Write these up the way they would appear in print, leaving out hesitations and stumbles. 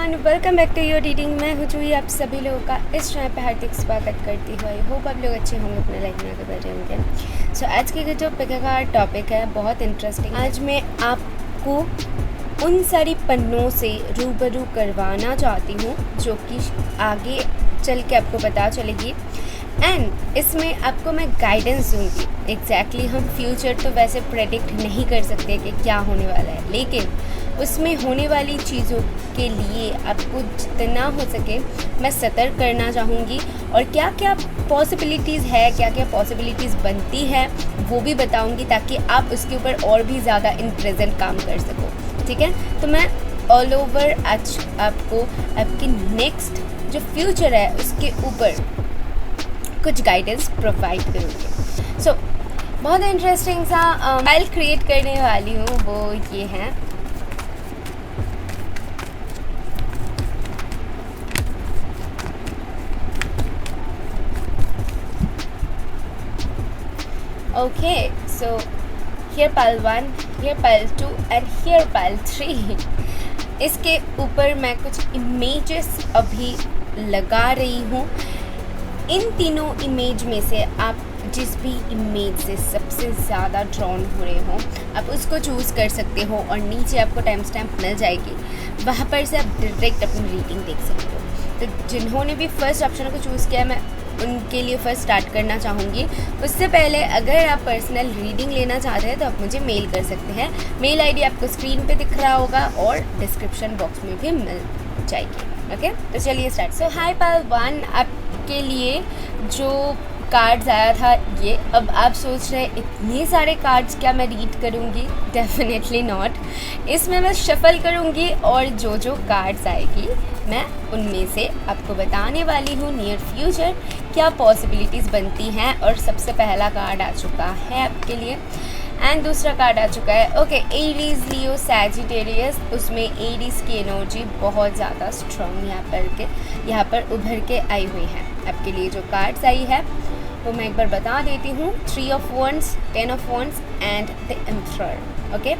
Everyone, welcome back to your reading. मैं हूँ जूही, आप सभी लोगों का इस चैनल पे हार्दिक स्वागत करती हूँ। आई होप आप लोग अच्छे होंगे, अपने लाइफ में आगे बढ़ रहे होंगे। सो आज के जो का टॉपिक है बहुत इंटरेस्टिंग। आज मैं आपको उन सारी पन्नों से रूबरू करवाना चाहती हूँ जो कि आगे चल के आपको पता चलेगी, एंड इसमें आपको मैं गाइडेंस दूँगी। एग्जैक्टली हम फ्यूचर तो वैसे प्रेडिक्ट नहीं कर सकते कि क्या होने वाला है, लेकिन उसमें होने वाली चीज़ों के लिए आपको जितना हो सके मैं सतर्क करना चाहूँगी, और क्या क्या पॉसिबिलिटीज़ है, क्या क्या पॉसिबिलिटीज़ बनती है वो भी बताऊँगी, ताकि आप उसके ऊपर और भी ज़्यादा इन प्रेजेंट काम कर सको। ठीक है, तो मैं ऑल ओवर आज आपको आपकी नेक्स्ट जो फ्यूचर है उसके ऊपर कुछ गाइडेंस प्रोवाइड करूँगी। सो बहुत इंटरेस्टिंग सा फाइल क्रिएट करने वाली हूँ, वो ये है। Okay, so here pile 1, here pile 2 and here pile 3। इसके ऊपर मैं कुछ इमेजेस अभी लगा रही हूँ। इन तीनों इमेज में से आप जिस भी इमेज से सबसे ज़्यादा ड्रॉन हो रहे हो आप उसको चूज़ कर सकते हो, और नीचे आपको टाइम स्टैम्प मिल जाएगी, वहाँ पर से आप डायरेक्ट अपनी रीडिंग देख सकते हो। तो जिन्होंने भी फर्स्ट ऑप्शन को चूज़ किया, मैं उनके लिए फर्स्ट स्टार्ट करना चाहूँगी। उससे पहले अगर आप पर्सनल रीडिंग लेना चाहते हैं तो आप मुझे मेल कर सकते हैं। मेल आईडी आपको स्क्रीन पे दिख रहा होगा और डिस्क्रिप्शन बॉक्स में भी मिल जाएगी। ओके, तो चलिए स्टार्ट। सो हाई पाल 1 आपके लिए जो कार्ड्स आया था ये। अब आप सोच रहे हैं इतने सारे कार्ड्स क्या मैं रीड करूँगी? Definitely not. इसमें मैं शफल करूँगी और जो जो कार्ड्स आएगी मैं उनमें से आपको बताने वाली हूँ नियर फ्यूचर क्या पॉसिबिलिटीज़ बनती हैं। और सबसे पहला कार्ड आ चुका है आपके लिए, एंड दूसरा कार्ड आ चुका है ओके एरीज, लियो, सैजिटेरियस। उसमें एरीज की एनर्जी बहुत ज़्यादा स्ट्रॉन्ग यहाँ पर उभर के आई हुई है। आपके लिए जो कार्ड्स आई है वो मैं एक बार बता देती हूँ। 3 of Wands, 10 of Wands and the Emperor. Okay,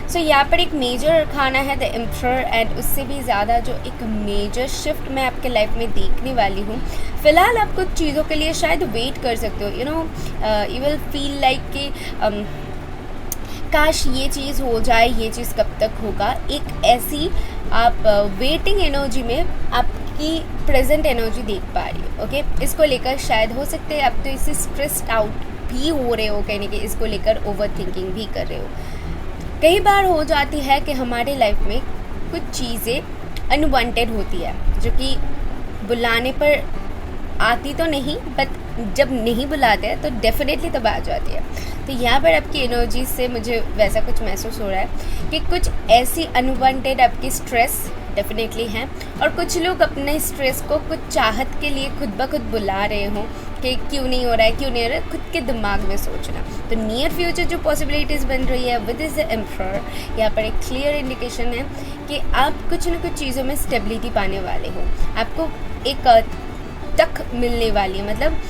so यहाँ पर एक मेजर अरखाना है द एम्परर, एंड उससे भी ज़्यादा जो एक मेजर शिफ्ट मैं आपके लाइफ में देखने वाली हूँ। फ़िलहाल आप कुछ चीज़ों के लिए शायद वेट कर सकते हो, यू विल फील लाइक कि काश ये चीज़ हो जाए, ये चीज़ कब तक होगा। एक ऐसी आप वेटिंग एनर्जी में आपकी प्रेजेंट एनर्जी देख पा रही हो। ओके, इसको लेकर शायद हो सकते हैं आप तो इससे स्ट्रेस्ड आउट भी हो रहे हो, कहने के इसको लेकर ओवर थिंकिंग भी कर रहे हो। कई बार हो जाती है कि हमारे लाइफ में कुछ चीज़ें अनवांटेड होती है जो कि बुलाने पर आती तो नहीं, बट जब नहीं बुलाते हैं तो डेफिनेटली तब आ जाती है। तो यहाँ पर आपकी एनर्जी से मुझे वैसा कुछ महसूस हो रहा है कि कुछ ऐसी अनवांटेड आपकी स्ट्रेस डेफिनेटली हैं, और कुछ लोग अपने स्ट्रेस को कुछ चाहत के लिए खुद ब खुद बुला रहे हों कि क्यों नहीं हो रहा है, क्यों नहीं हो रहा है, खुद के दिमाग में सोचना। तो नियर फ्यूचर जो पॉसिबिलिटीज़ बन रही है विद इज द एम्परर, यहाँ पर एक क्लियर इंडिकेशन है कि आप कुछ न कुछ चीज़ों में स्टेबिलिटी पाने वाले हो। आपको एक तक मिलने वाली है, मतलब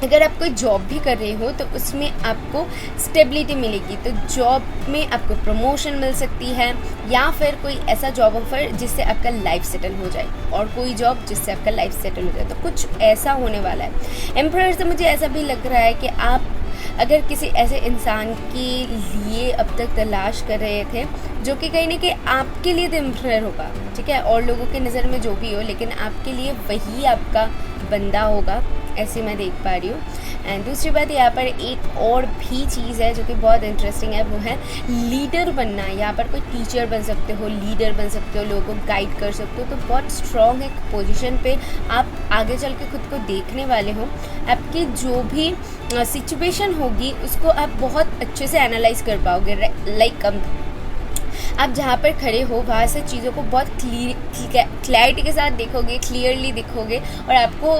अगर आप कोई जॉब भी कर रहे हो तो उसमें आपको स्टेबिलिटी मिलेगी। तो जॉब में आपको प्रमोशन मिल सकती है, या फिर कोई ऐसा जॉब ऑफर जिससे आपका लाइफ सेटल हो जाए, और कोई जॉब जिससे आपका लाइफ सेटल हो जाए। तो कुछ ऐसा होने वाला है। एम्परर से मुझे ऐसा भी लग रहा है कि आप अगर किसी ऐसे इंसान के लिए अब तक तलाश कर रहे थे जो कि कहीं ना कहीं आपके लिए तो एम्परर होगा, ठीक है, और लोगों की नज़र में जो भी हो, लेकिन आपके लिए वही आपका बंदा होगा, ऐसे मैं देख पा रही हूँ। एंड दूसरी बात यहाँ पर एक और भी चीज़ है जो कि बहुत इंटरेस्टिंग है, वो है लीडर बनना। यहाँ पर कोई टीचर बन सकते हो, लीडर बन सकते हो, लोगों को गाइड कर सकते हो। तो बहुत स्ट्रॉन्ग एक पोजीशन पे आप आगे चल के खुद को देखने वाले हो। आपकी जो भी सिचुएशन होगी उसको आप बहुत अच्छे से एनालाइज कर पाओगे। लाइक आप जहाँ पर खड़े हो वहाँ से चीज़ों को बहुत क्लैरिटी के साथ देखोगे, क्लियरली देखोगे, और आपको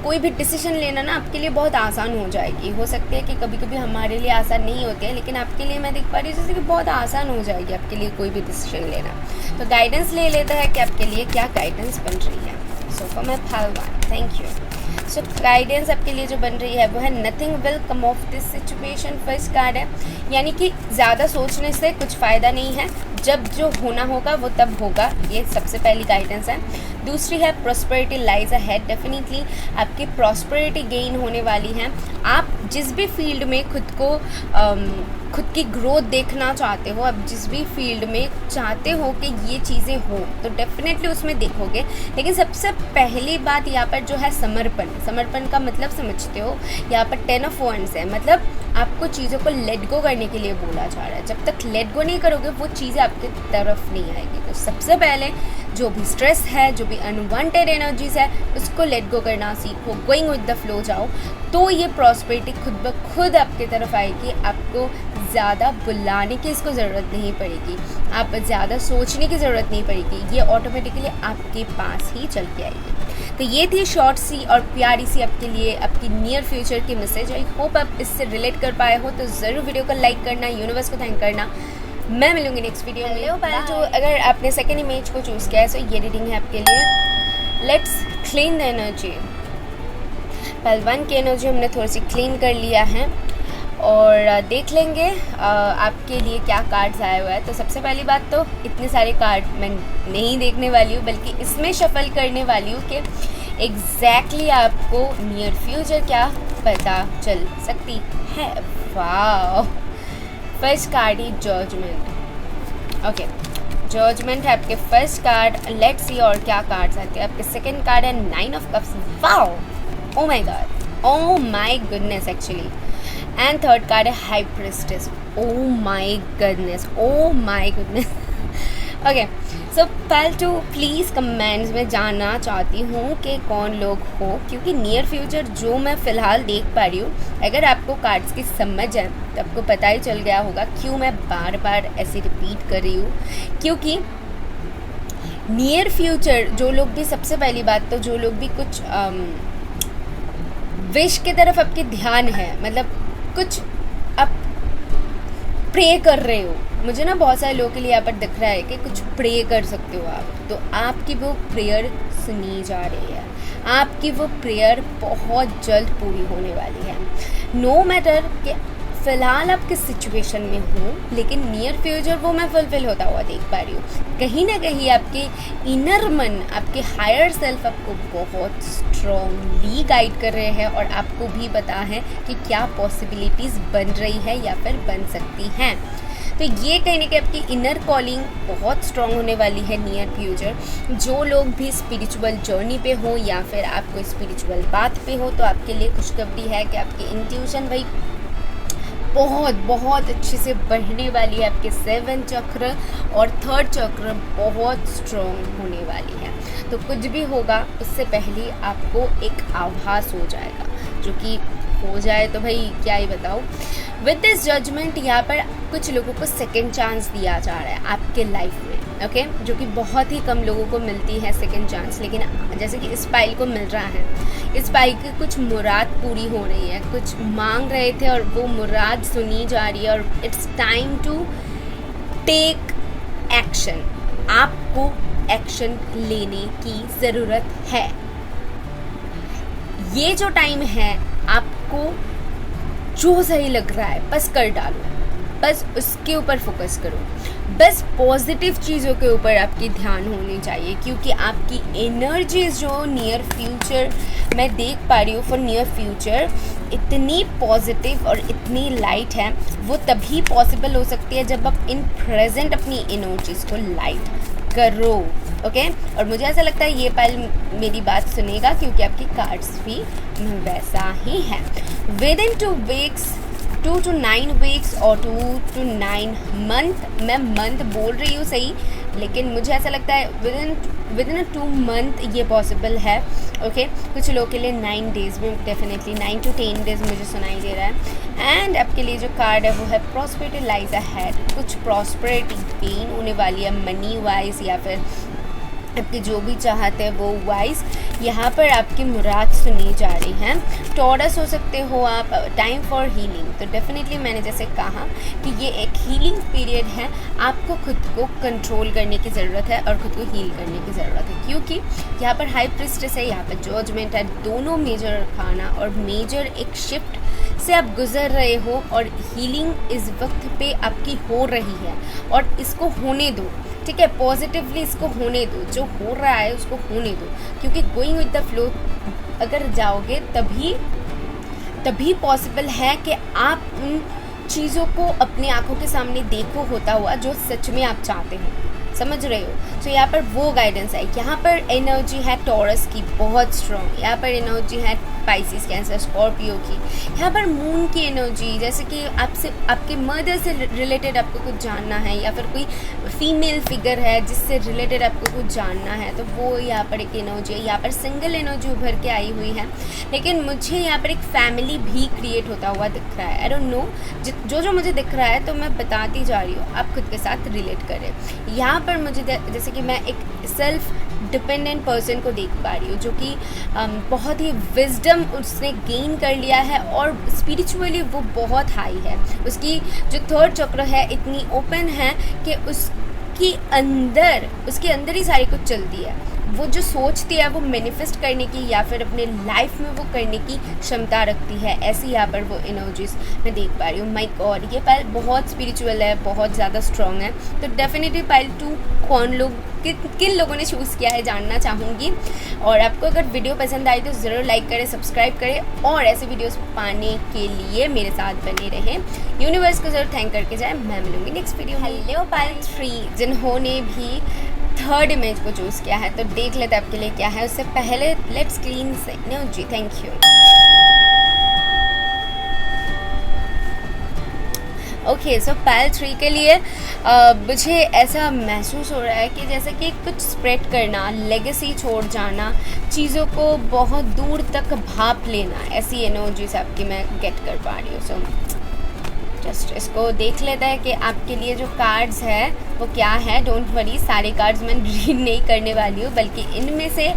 कोई भी डिसीजन लेना ना आपके लिए बहुत आसान हो जाएगी। हो सकता है कि कभी कभी हमारे लिए आसान नहीं होते हैं, लेकिन आपके लिए मैं देख पा रही हूँ जैसे कि बहुत आसान हो जाएगी आपके लिए कोई भी डिसीजन लेना। तो गाइडेंस ले लेता है कि आपके लिए क्या गाइडेंस बन रही है। So for my pile 1, thank you. So guidance आपके लिए जो बन रही है वो है nothing will come of this situation. First card है, यानी कि ज़्यादा सोचने से कुछ फ़ायदा नहीं है, जब जो होना होगा वो तब होगा, ये सबसे पहली गाइडेंस है। दूसरी है प्रॉस्पेरिटी लाइज अहेड, डेफिनेटली आपकी प्रॉस्पेरिटी गेन होने वाली है। आप जिस भी फील्ड में खुद की ग्रोथ देखना चाहते हो, आप जिस भी फील्ड में चाहते हो कि ये चीज़ें हो, तो डेफिनेटली उसमें देखोगे। लेकिन सबसे पहली बात यहाँ पर जो है समर्पण का मतलब समझते हो, यहाँ पर 10 ऑफ wands है, मतलब आपको चीज़ों को लेट गो करने के लिए बोला जा रहा है। जब तक लेट गो नहीं करोगे वो चीज़ें आपकी तरफ नहीं आएगी। तो सबसे पहले जो भी स्ट्रेस है, जो भी अनवांटेड एनर्जीज है, उसको लेट गो करना सीखो, गोइंग विद द फ्लो जाओ, तो ये प्रॉस्पेरिटी खुद ब खुद आपकी तरफ आएगी। आपको ज़्यादा बुलाने की इसको ज़रूरत नहीं पड़ेगी, आप ज़्यादा सोचने की ज़रूरत नहीं पड़ेगी, ये ऑटोमेटिकली आपके पास ही चल के आएगी। तो ये थी शॉर्ट सी और प्यारी सी आपके लिए आपकी नियर फ्यूचर की मैसेज। आई होप आप इससे रिलेट कर पाए हो, तो ज़रूर वीडियो को लाइक करना, यूनिवर्स को थैंक करना। मैं मिलूंगी नेक्स्ट वीडियो में। जो अगर आपने सेकेंड इमेज को चूज़ किया है, तो ये रीडिंग है आपके लिए। Let's clean the energy. पहल 1 की एनर्जी हमने थोड़ी सी क्लीन कर लिया है और देख लेंगे आपके लिए क्या कार्ड्स आए हुए हैं। तो सबसे पहली बात तो इतने सारे कार्ड मैं नहीं देखने वाली हूँ, बल्कि इसमें शफल करने वाली हूँ कि एग्जैक्टली आपको नियर फ्यूचर क्या पता चल सकती है। वाह, फर्स्ट कार्ड ही जजमेंट। ओके, जजमेंट है आपके फर्स्ट कार्ड। लेट्स सी और क्या कार्ड्स आते हैं। आपके सेकंड कार्ड है 9 of Cups. Wow, oh my God, oh my goodness actually. And third card है High Priestess. Oh my goodness, oh my goodness. Okay, so पहले तो प्लीज़ कमेंट्स में जानना चाहती हूँ कि कौन लोग हो, क्योंकि नियर फ्यूचर जो मैं फ़िलहाल देख पा रही हूँ, अगर आपको कार्ड्स की समझ है तो आपको पता ही चल गया होगा क्यों मैं बार बार ऐसे रिपीट कर रही हूँ। क्योंकि नियर फ्यूचर जो लोग भी, सबसे पहली बात तो जो लोग भी कुछ विश की तरफ आपके ध्यान है, मतलब कुछ आप प्रे कर रहे हो, मुझे ना बहुत सारे लोगों के लिए यहाँ पर दिख रहा है कि कुछ प्रे कर सकते हो आप, तो आपकी वो प्रेयर सुनी जा रही है, आपकी वो प्रेयर बहुत जल्द पूरी होने वाली है। नो मैटर कि फ़िलहाल आप किस सिचुएशन में हो, लेकिन नियर फ्यूचर वो मैं फुलफिल होता हुआ देख पा रही हूँ। कहीं ना कहीं आपके इनर मन, आपके हायर सेल्फ आपको बहुत स्ट्रॉन्गली गाइड कर रहे हैं और आपको भी पता है कि क्या पॉसिबिलिटीज़ बन रही है या फिर बन सकती हैं। तो ये कहने की आपकी इनर कॉलिंग बहुत स्ट्रॉन्ग होने वाली है नियर फ्यूचर। जो लोग भी स्पिरिचुअल जर्नी पे हो या फिर आप कोई स्पिरिचुअल पाथ पे हो, तो आपके लिए खुशखबरी है कि आपकी इंट्यूशन भाई बहुत बहुत अच्छे से बढ़ने वाली है। आपके 7th चक्र और 3rd चक्र बहुत स्ट्रॉन्ग होने वाली है। तो कुछ भी होगा उससे पहले आपको एक आभास हो जाएगा, जो कि हो जाए तो भाई क्या ही बताऊँ। विद दिस जजमेंट यहाँ पर कुछ लोगों को सेकेंड चांस दिया जा रहा है आपके लाइफ में, ओके, जो कि बहुत ही कम लोगों को मिलती है सेकेंड चांस। लेकिन जैसे कि इस पाइल को मिल रहा है, इस पाइल की कुछ मुराद पूरी हो रही है, कुछ मांग रहे थे और वो मुराद सुनी जा रही है और it's time to take action. आपको एक्शन लेने की ज़रूरत है। ये जो टाइम है, आपको जो सही लग रहा है बस कर डालो, बस उसके ऊपर फोकस करो, बस पॉजिटिव चीज़ों के ऊपर आपकी ध्यान होनी चाहिए। क्योंकि आपकी एनर्जीज जो नियर फ्यूचर मैं देख पा रही हूँ, फॉर नियर फ्यूचर इतनी पॉजिटिव और इतनी लाइट है, वो तभी पॉसिबल हो सकती है जब आप इन प्रेजेंट अपनी एनर्जीज को लाइट करो, ओके। और मुझे ऐसा लगता है ये पाइल मेरी बात सुनेगा, क्योंकि आपकी कार्ड्स भी वैसा ही है। With in 2 weeks 2 to 9 weeks और 2 to 9 मंथ, मैं मंथ बोल रही हूँ सही, लेकिन मुझे ऐसा लगता है विद इन 2 मंथ ये पॉसिबल है, ओके। कुछ लोगों के लिए 9 डेज़ में, डेफिनेटली 9 to 10 डेज़ मुझे सुनाई दे रहा है। एंड आपके लिए जो कार्ड है वो है प्रॉस्पेरिटी लाइज अहेड। कुछ प्रॉस्पेरिटी गेन होने वाली है, मनी वाइज या फिर आपकी जो भी चाहते हैं वो वाइज। यहाँ पर आपकी मुराद सुनी जा रही है। टॉरस हो सकते हो आप, टाइम फॉर हीलिंग। तो डेफिनेटली मैंने जैसे कहा कि ये एक हीलिंग पीरियड है, आपको खुद को कंट्रोल करने की ज़रूरत है और खुद को हील करने की ज़रूरत है, क्योंकि यहाँ पर हाई प्रिस्टेस है, यहाँ पर जजमेंट है, दोनों मेजर खाना और मेजर एक शिफ्ट से आप गुजर रहे हो और हीलिंग इस वक्त पे आपकी हो रही है और इसको होने दो, ठीक है। पॉजिटिवली इसको होने दो, जो हो रहा है उसको होने दो, क्योंकि गोइंग विद द फ्लो अगर जाओगे तभी पॉसिबल है कि आप उन चीज़ों को अपनी आंखों के सामने देखो होता हुआ जो सच में आप चाहते हो, समझ रहे हो। तो यहाँ पर वो गाइडेंस है। यहाँ पर एनर्जी है टॉरस की बहुत स्ट्रॉन्ग, यहाँ पर एनर्जी है स्पाइसिस, कैंसर, स्कॉर्पियो की। यहाँ पर मून की एनर्जी, जैसे कि आपसे आपके मदर से रिलेटेड आपको कुछ जानना है, या फिर कोई फीमेल फिगर है जिससे रिलेटेड आपको कुछ जानना है, तो वो यहाँ पर एक एनर्जी है। यहाँ पर सिंगल एनर्जी उभर के आई हुई है, लेकिन मुझे यहाँ पर एक फैमिली भी क्रिएट होता हुआ दिख रहा है। आई डोंट नो, जो मुझे दिख रहा है तो मैं बताती जा रही हूँ, आप खुद के साथ रिलेट करें। यहाँ पर मुझे जैसे कि मैं एक सेल्फ डिपेंडेंट पर्सन को देख पा रही हूँ, जो कि बहुत ही विजडम उसने गेन कर लिया है और स्पिरिचुअली वो बहुत हाई है। उसकी जो थर्ड चक्र है इतनी ओपन है कि उसके अंदर ही सारी कुछ चलती है। वो जो सोचती है वो मैनिफेस्ट करने की या फिर अपने लाइफ में वो करने की क्षमता रखती है। ऐसी यहाँ पर वो एनर्जीज मैं देख पा रही हूँ। माय गॉड, ये पाइल बहुत स्पिरिचुअल है, बहुत ज़्यादा स्ट्रॉन्ग है। तो डेफिनेटली पाइल 2 किन लोगों ने चूज़ किया है जानना चाहूँगी। और आपको अगर वीडियो पसंद आई तो ज़रूर लाइक करें, सब्सक्राइब करें और ऐसे वीडियोस पाने के लिए मेरे साथ बने रहें। यूनिवर्स को ज़रूर थैंक करके जाए। मैं मिलूँगी नेक्स्ट वीडियो। हेलो पाइल 3 जिन्होंने भी थर्ड इमेज को चूज़ किया है, तो देख लेते आपके लिए क्या है। उससे पहले लेट्स क्लीन से नो जी, thank you. Okay, so pile 3 के लिए मुझे ऐसा महसूस हो रहा है कि जैसे कि कुछ स्प्रेड करना, लेगेसी छोड़ जाना, चीज़ों को बहुत दूर तक भाप लेना, ऐसी एनर्जीज आपकी मैं गेट कर पा रही हूँ। सो जस्ट इसको देख लेते हैं कि आपके लिए जो कार्ड्स है वो क्या है। डोंट वरी, सारे कार्ड्स मैं रीड नहीं करने वाली हूँ, बल्कि इनमें से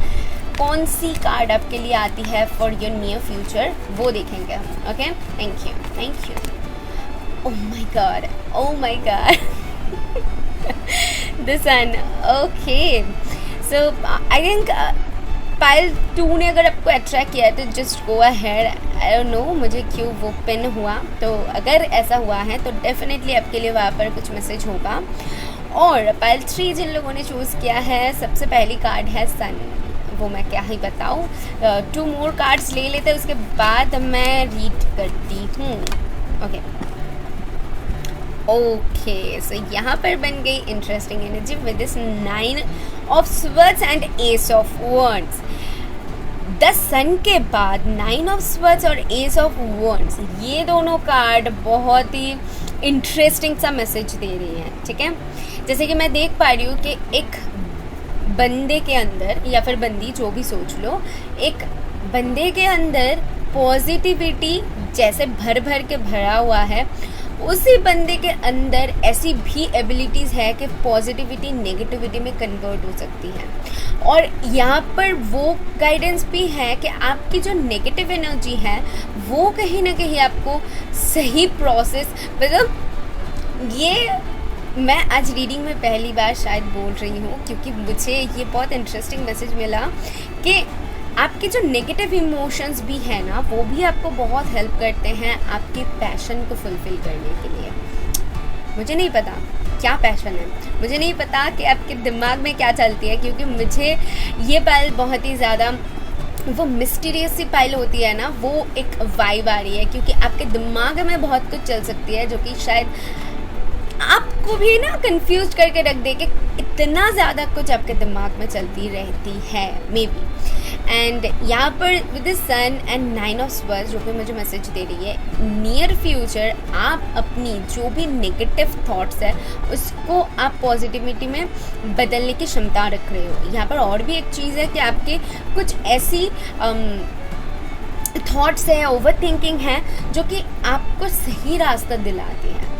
कौन सी कार्ड आपके लिए आती है फॉर योर नियर फ्यूचर वो देखेंगे हम। Okay, thank you. Oh my god the sun. Okay, so I think pile 2 ने अगर आपको अट्रैक्ट किया है तो just go ahead. I don't know मुझे क्यों वो पिन हुआ, तो अगर ऐसा हुआ है तो डेफिनेटली आपके लिए वहाँ पर कुछ मैसेज होगा। और पाइल 3 जिन लोगों ने चूज़ किया है, सबसे पहली कार्ड है सन। वो मैं क्या ही बताऊँ, 2 मोर कार्ड्स ले लेते हैं, उसके बाद मैं रीड करती हूँ। ओके, सो यहाँ पर बन गई interesting energy with this 9 of Swords and Ace of Wands. The Sun के बाद 9 ऑफ स्वर्ड्स और एस ऑफ वॉन्ड्स, ये दोनों कार्ड बहुत ही इंटरेस्टिंग सा मैसेज दे रही हैं, ठीक है। जैसे कि मैं देख पा रही हूँ कि एक बंदे के अंदर, या फिर बंदी, जो भी सोच लो, एक बंदे के अंदर पॉजिटिविटी जैसे भर भर के भरा हुआ है, उसी बंदे के अंदर ऐसी भी एबिलिटीज़ है कि पॉजिटिविटी नेगेटिविटी में कन्वर्ट हो सकती है। और यहाँ पर वो गाइडेंस भी है कि आपकी जो नेगेटिव एनर्जी है वो कहीं ना कहीं आपको सही प्रोसेस, मतलब ये मैं आज रीडिंग में पहली बार शायद बोल रही हूँ, क्योंकि मुझे ये बहुत इंटरेस्टिंग मैसेज मिला कि आपके जो नेगेटिव इमोशंस भी है ना, वो भी आपको बहुत हेल्प करते हैं आपके पैशन को फुलफ़िल करने के लिए। मुझे नहीं पता क्या पैशन है, मुझे नहीं पता कि आपके दिमाग में क्या चलती है, क्योंकि मुझे ये पाइल बहुत ही ज़्यादा वो मिस्टीरियस सी पाइल होती है ना, वो एक वाइब आ रही है, क्योंकि आपके दिमाग में बहुत कुछ चल सकती है जो कि शायद आपको भी ना कंफ्यूज करके रख दे कि इतना ज़्यादा कुछ आपके दिमाग में चलती रहती है मे बी। एंड यहाँ पर with the sun and 9 of swords जो कि मुझे मैसेज दे रही है, नियर फ्यूचर आप अपनी जो भी नेगेटिव थॉट्स है उसको आप पॉजिटिविटी में बदलने की क्षमता रख रहे हो। यहाँ पर और भी एक चीज़ है कि आपके कुछ ऐसी थॉट्स है, ओवर थिंकिंग है, जो कि आपको सही रास्ता दिलाती है।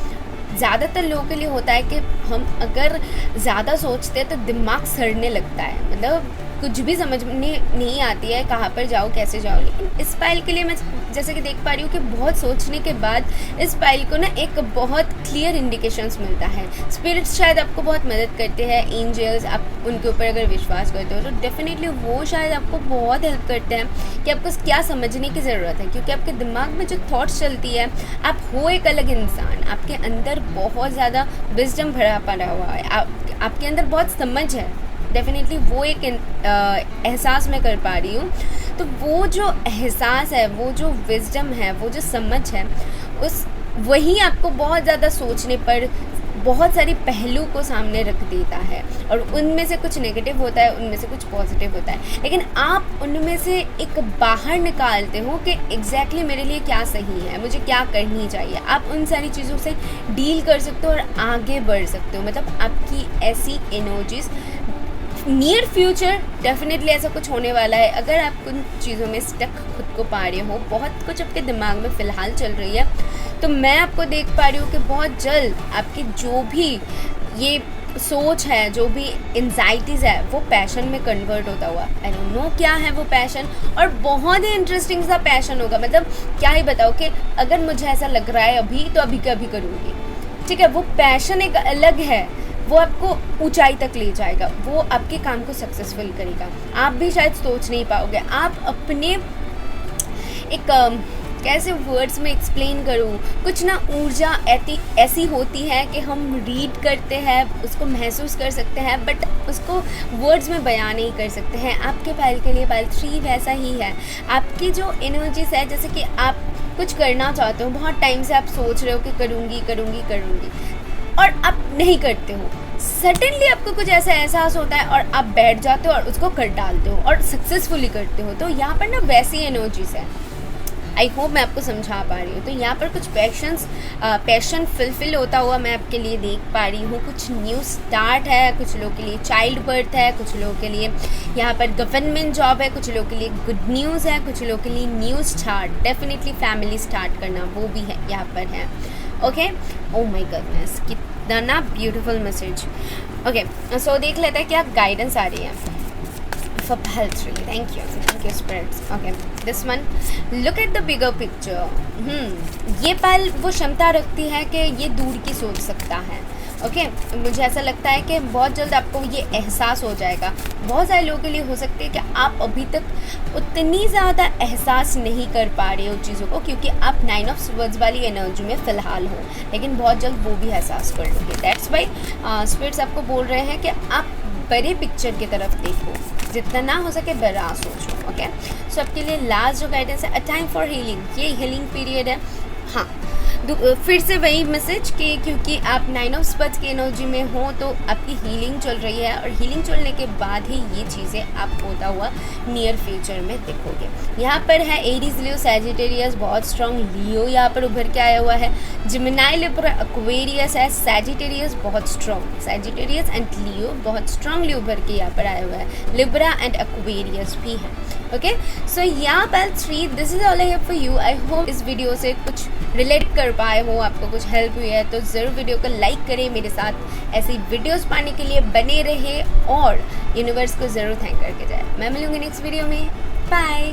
ज़्यादातर लोगों के लिए होता है कि हम अगर ज़्यादा सोचते हैं तो दिमाग सड़ने लगता है, मतलब कुछ भी समझ में नहीं आती है कहाँ पर जाओ कैसे जाओ। लेकिन इस फाइल के लिए मैं जैसे कि देख पा रही हूँ कि बहुत सोचने के बाद इस फाइल को ना एक बहुत क्लियर इंडिकेशंस मिलता है। स्पिरिट्स शायद आपको बहुत मदद करते हैं, एंजल्स, आप उनके ऊपर अगर विश्वास करते हो तो डेफिनेटली वो शायद आपको बहुत हेल्प करते हैं कि आपको क्या समझने की ज़रूरत है, क्योंकि आपके दिमाग में जो थॉट्स चलती है, आप हो एक अलग इंसान, आपके अंदर बहुत ज़्यादा विजडम भरा पड़ा हुआ है, आपके अंदर बहुत समझ है, डेफिनेटली वो एक एहसास मैं कर पा रही हूँ। तो वो जो एहसास है, वो जो विजडम है, वो जो समझ है, वही आपको बहुत ज़्यादा सोचने पर बहुत सारी पहलू को सामने रख देता है, और उनमें से कुछ नेगेटिव होता है, उनमें से कुछ पॉजिटिव होता है, लेकिन आप उनमें से एक बाहर निकालते हो कि एग्जैक्टली मेरे लिए क्या सही है, मुझे क्या करनी चाहिए। आप उन सारी चीज़ों से डील कर सकते हो और आगे बढ़ सकते हो। मतलब आपकी ऐसी एनर्जीज नियर फ्यूचर डेफिनेटली ऐसा कुछ होने वाला है। अगर आप उन चीज़ों में स्टक खुद को पा रहे हो, बहुत कुछ आपके दिमाग में फ़िलहाल चल रही है, तो मैं आपको देख पा रही हूँ कि बहुत जल्द आपकी जो भी ये सोच है, जो भी एंजाइटीज़ है, वो पैशन में कन्वर्ट होता हुआ, आई डोंट नो क्या है वो पैशन, और बहुत ही इंटरेस्टिंग सा पैशन होगा। मतलब क्या ही बताओ कि अगर मुझे ऐसा लग रहा है अभी, तो अभी का अभी करूँगी, ठीक है। वो पैशन एक अलग है, वो आपको ऊंचाई तक ले जाएगा, वो आपके काम को सक्सेसफुल करेगा। आप भी शायद सोच नहीं पाओगे। आप अपने एक कैसे वर्ड्स में एक्सप्लेन करूँ, कुछ ना ऊर्जा ऐसी होती है कि हम रीड करते हैं, उसको महसूस कर सकते हैं, बट उसको वर्ड्स में बयान नहीं कर सकते हैं। आपके फाइल के लिए फाइल 3 वैसा ही है। आपकी जो एनर्जीज है, जैसे कि आप कुछ करना चाहते हो, बहुत टाइम से आप सोच रहे हो कि करूँगी, और आप नहीं करते हो, सडनली आपको कुछ ऐसा एहसास होता है और आप बैठ जाते हो और उसको कर डालते हो और सक्सेसफुली करते हो। तो यहाँ पर ना वैसी एनर्जीज है। आई होप मैं आपको समझा पा रही हूँ। तो यहाँ पर कुछ पैशन फुलफिल होता हुआ मैं आपके लिए देख पा रही हूँ। कुछ न्यू स्टार्ट है, कुछ लोगों के लिए चाइल्ड बर्थ है, कुछ लोगों के लिए यहाँ पर गवर्नमेंट जॉब है, कुछ लोगों के लिए गुड न्यूज़ है, कुछ लोगों के लिए new start, definitely family start करना, वो भी है यहाँ पर है। ओके, ओ माय गॉडनेस, कितना ब्यूटीफुल मैसेज। ओके, सो देख लेते हैं क्या गाइडेंस आ रही है for pal 3. Thank you spirits. Okay, this one, look at the bigger picture. ये पल वो क्षमता रखती है कि ये दूर की सोच सकता है। ओके, मुझे ऐसा लगता है कि बहुत जल्द आपको ये एहसास हो जाएगा। बहुत सारे लोगों के लिए हो सकते हैं कि आप अभी तक उतनी ज़्यादा एहसास नहीं कर पा रहे हो चीज़ों को, क्योंकि आप 9 ऑफ स्वर्ड्स वाली एनर्जी में फ़िलहाल हो, लेकिन बहुत जल्द वो भी एहसास कर लोगे। दैट्स वाई स्पिरिट्स आपको बोल रहे हैं कि आप बड़े पिक्चर की तरफ देखो, जितना ना हो सके बड़ा सोचो। ओके, सो आपके लिए लास्ट जो गाइडेंस है, अ टाइम फॉर हीलिंग, ये हीलिंग पीरियड है। हाँ, फिर से वही मैसेज कि क्योंकि आप 9 ऑफ स्वर्ड्स की एनर्जी में हो, तो आपकी हीलिंग चल रही है, और हीलिंग चलने के बाद ही ये चीज़ें आप होता हुआ नियर फ्यूचर में देखोगे। यहाँ पर है एरीज, लियो, सैजिटेरियस, बहुत स्ट्रॉन्ग लियो यहाँ पर उभर के आया हुआ है। जिमिनाई, लिब्रा, एक्वेरियस है। सैजिटेरियस बहुत स्ट्रॉन्ग, सैजिटेरियस एंड लियो बहुत स्ट्रॉन्गली उभर के यहाँ पर आया हुआ है। लिब्रा एंड एक्वेरियस भी है। ओके, सो यहाँ पर 3, this is all I have for you. I hope इस वीडियो से कुछ रिलेट कर पाए हो, आपको कुछ हेल्प हुई है, तो ज़रूर वीडियो को लाइक करें। मेरे साथ ऐसी वीडियोस पाने के लिए बने रहे और यूनिवर्स को ज़रूर थैंक करके जाए। मैं मिलूंगी नेक्स्ट वीडियो में। बाय।